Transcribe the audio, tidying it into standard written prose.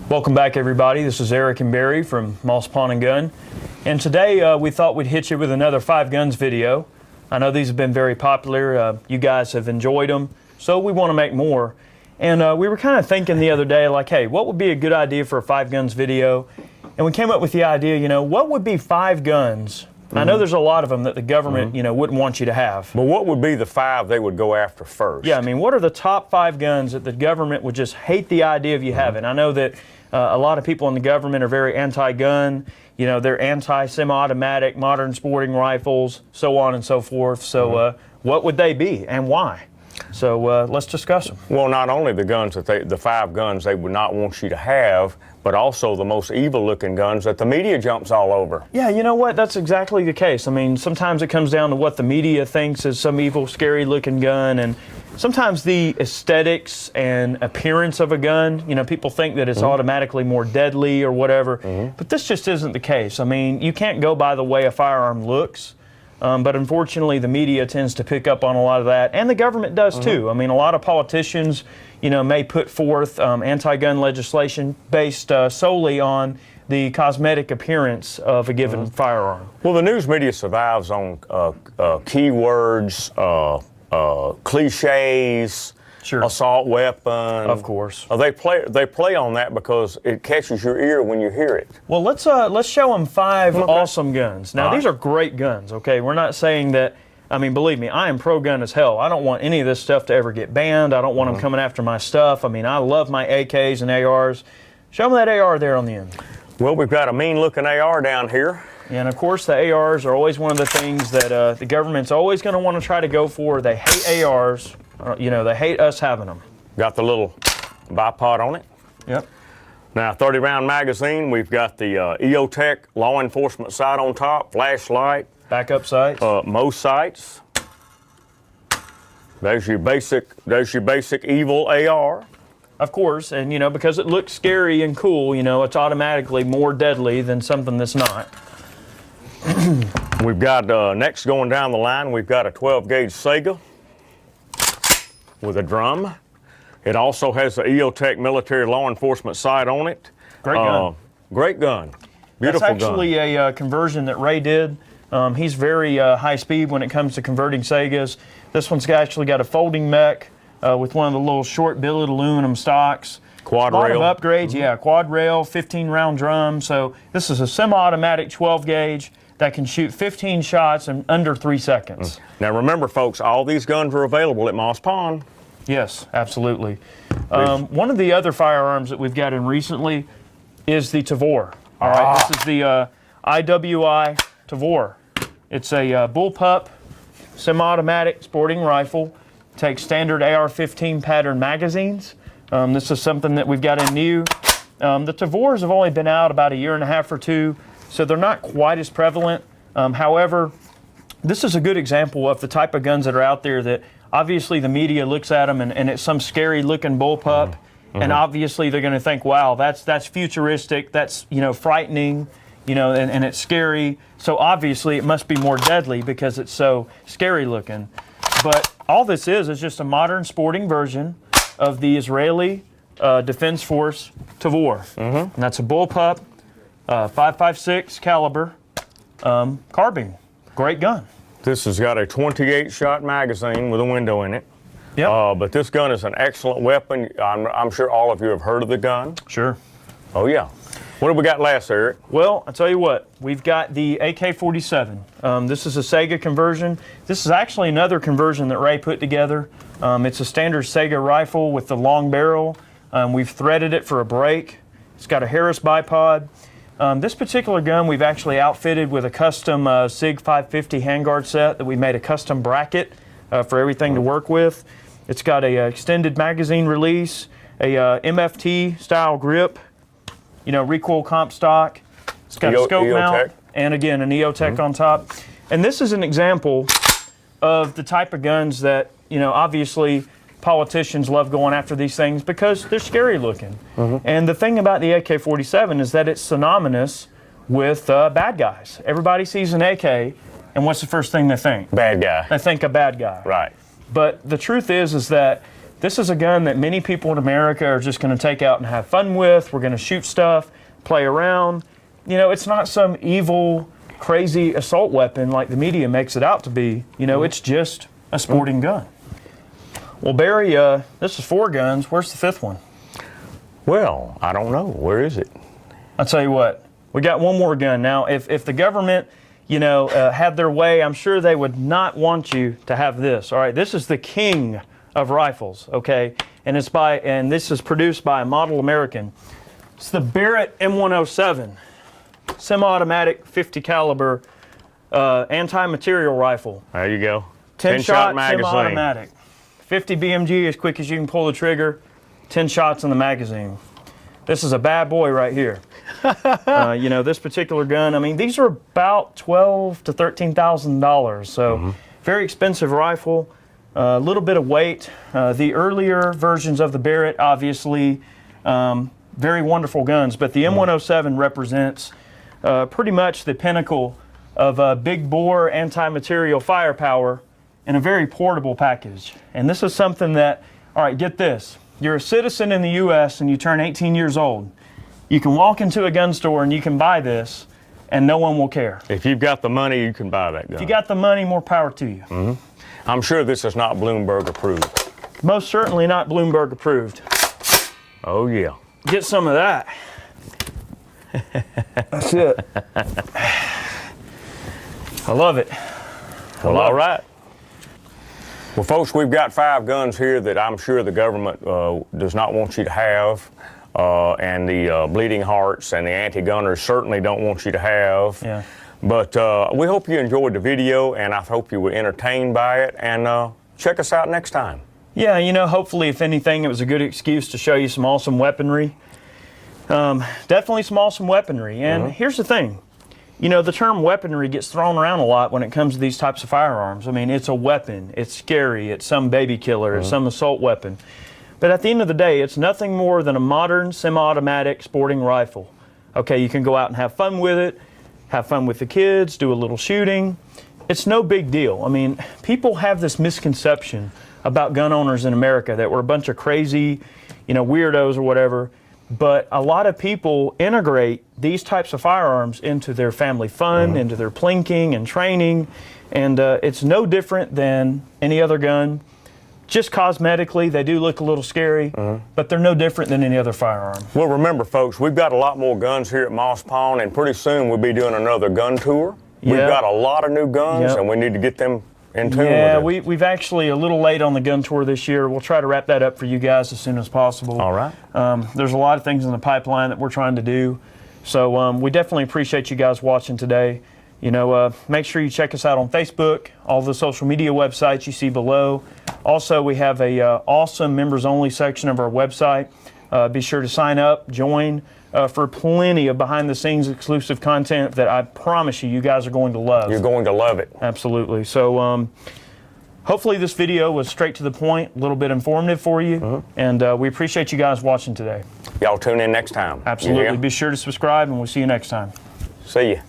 Welcome back, everybody. This is Eric and Barry from Moss Pawn and Gun. And today we thought we'd hit you with another 5 guns video. I know these have been very popular. You guys have enjoyed them, so we want to make more. And we were kind of thinking the other day, like, hey, what would be a good idea for a 5 guns video? And we came up with the idea, what would be 5 guns? I know there's a lot of them that the government, wouldn't want you to have. But what would be the 5 they would go after first? Yeah, I mean, what are the top 5 guns that the government would just hate the idea of you having? I know that a lot of people in the government are very anti-gun. They're anti-semi-automatic, modern sporting rifles, so on and so forth. So what would they be and why? So let's discuss them. Well, not only the guns that the 5 guns they would not want you to have, but also the most evil-looking guns that the media jumps all over. Yeah, you know what? That's exactly the case. I mean, sometimes it comes down to what the media thinks is some evil, scary-looking gun, and sometimes the aesthetics and appearance of a gun, people think that it's automatically more deadly or whatever, but this just isn't the case. I mean, you can't go by the way a firearm looks. But unfortunately, the media tends to pick up on a lot of that, and the government does too. I mean, a lot of politicians, may put forth anti-gun legislation based solely on the cosmetic appearance of a given firearm. Well, the news media survives on keywords, cliches, assault weapon. Of course. They play on that because it catches your ear when you hear it. Well, let's show them 5 awesome guns. Now, these are great guns, okay? We're not saying that, I mean, believe me, I am pro-gun as hell. I don't want any of this stuff to ever get banned. I don't want them coming after my stuff. I mean, I love my AKs and ARs. Show them that AR there on the end. Well, we've got a mean-looking AR down here. And, of course, the ARs are always one of the things that the government's always going to want to try to go for. They hate ARs. They hate us having them. Got the little bipod on it. Yep. Now, 30-round magazine. We've got the EOTech law enforcement sight on top, flashlight. Backup sights. Most sights. There's your basic evil AR. Of course, and because it looks scary and cool, it's automatically more deadly than something that's not. We've got next going down the line, we've got a 12-gauge Sega with a drum. It also has the EOTech military law enforcement sight on it. Great gun. Great gun. Beautiful gun. That's actually a conversion that Ray did. He's very high speed when it comes to converting Segas. This one's actually got a folding mech with one of the little short billet aluminum stocks. Quad rail. A lot of upgrades, quad rail, 15-round drum. So this is a semi-automatic 12-gauge that can shoot 15 shots in under 3 seconds. Now remember, folks, all these guns are available at Moss Pawn. Yes, absolutely. One of the other firearms that we've got in recently is the Tavor. All right, this is the IWI Tavor. It's a bullpup, semi-automatic sporting rifle. Takes standard AR-15 pattern magazines. This is something that we've got in new. The Tavors have only been out about 1.5 years or 2, so they're not quite as prevalent. However, this is a good example of the type of guns that are out there that obviously the media looks at them and it's some scary looking bullpup, and obviously they're going to think, wow, that's futuristic, that's frightening, and it's scary. So obviously it must be more deadly because it's so scary looking. But all this is just a modern sporting version of the Israeli Defense Force Tavor. And that's a bullpup, 5.56 caliber carbine. Great gun. This has got a 28-shot magazine with a window in it. Yep. But this gun is an excellent weapon. I'm sure all of you have heard of the gun. Sure. Oh, yeah. What have we got last, Eric? Well, I'll tell you what. We've got the AK-47. This is a Sega conversion. This is actually another conversion that Ray put together. It's a standard Sega rifle with the long barrel. We've threaded it for a break. It's got a Harris bipod. This particular gun we've actually outfitted with a custom SIG 550 handguard set that we made a custom bracket for everything to work with. It's got a extended magazine release, a MFT style grip, recoil comp stock. It's got a scope mount and again an EOTech on top. And this is an example of the type of guns that, obviously politicians love going after these things because they're scary looking. And the thing about the AK-47 is that it's synonymous with bad guys. Everybody sees an AK, and what's the first thing they think? Bad guy. They think a bad guy. Right. But the truth is that this is a gun that many people in America are just going to take out and have fun with. We're going to shoot stuff, play around. You know, it's not some evil, crazy assault weapon like the media makes it out to be. You know, it's just a sporting gun. Well, Barry, this is 4 guns. Where's the 5th one? Well, I don't know. Where is it? I'll tell you what, we got one more gun. Now, if the government, you know, had their way, I'm sure they would not want you to have this. All right, this is the king of rifles, okay? And this is produced by a model American. It's the Barrett M107, semi-automatic 50 caliber anti-material rifle. There you go. 10 shot magazine. Semi-automatic. 50 BMG, as quick as you can pull the trigger. 10 shots in the magazine. This is a bad boy right here. You know, this particular gun, I mean, these are about $12,000 to $13,000. So very expensive rifle, a little bit of weight. The earlier versions of the Barrett, obviously, very wonderful guns, but the M107 represents pretty much the pinnacle of big bore anti-material firepower in a very portable package. And this is something that, all right, get this. You're a citizen in the U.S. and you turn 18 years old. You can walk into a gun store and you can buy this and no one will care. If you've got the money, you can buy that gun. If you got the money, more power to you. I'm sure this is not Bloomberg approved. Most certainly not Bloomberg approved. Oh, yeah. Get some of that. That's it. I love it. Well, all right. Well, folks, we've got 5 guns here that I'm sure the government does not want you to have, and the bleeding hearts and the anti-gunners certainly don't want you to have. Yeah. But we hope you enjoyed the video, and I hope you were entertained by it, and check us out next time. Yeah, you know, hopefully, if anything, it was a good excuse to show you some awesome weaponry. Definitely some awesome weaponry. And here's the thing. You know, the term weaponry gets thrown around a lot when it comes to these types of firearms. I mean, it's a weapon, it's scary, it's some baby killer, it's some assault weapon. But at the end of the day, it's nothing more than a modern semi-automatic sporting rifle. Okay, you can go out and have fun with it, have fun with the kids, do a little shooting. It's no big deal. I mean, people have this misconception about gun owners in America that we're a bunch of crazy, you know, weirdos or whatever. But a lot of people integrate these types of firearms into their family fun, into their plinking and training, and it's no different than any other gun. Just cosmetically, they do look a little scary, but they're no different than any other firearm. Well, remember, folks, we've got a lot more guns here at Moss Pond, and pretty soon we'll be doing another gun tour. We've got a lot of new guns, and we need to get them in tune with it. We've actually a little late on the gun tour this year. We'll try to wrap that up for you guys as soon as possible. All right. There's a lot of things in the pipeline that we're trying to do. So we definitely appreciate you guys watching today. You know, make sure you check us out on Facebook, all the social media websites you see below. Also, we have a awesome members-only section of our website. Be sure to sign up, join for plenty of behind-the-scenes exclusive content that I promise you guys are going to love. You're going to love it. Absolutely. So hopefully this video was straight to the point, a little bit informative for you, and we appreciate you guys watching today. Y'all tune in next time. Absolutely. Be sure to subscribe, and we'll see you next time. See ya.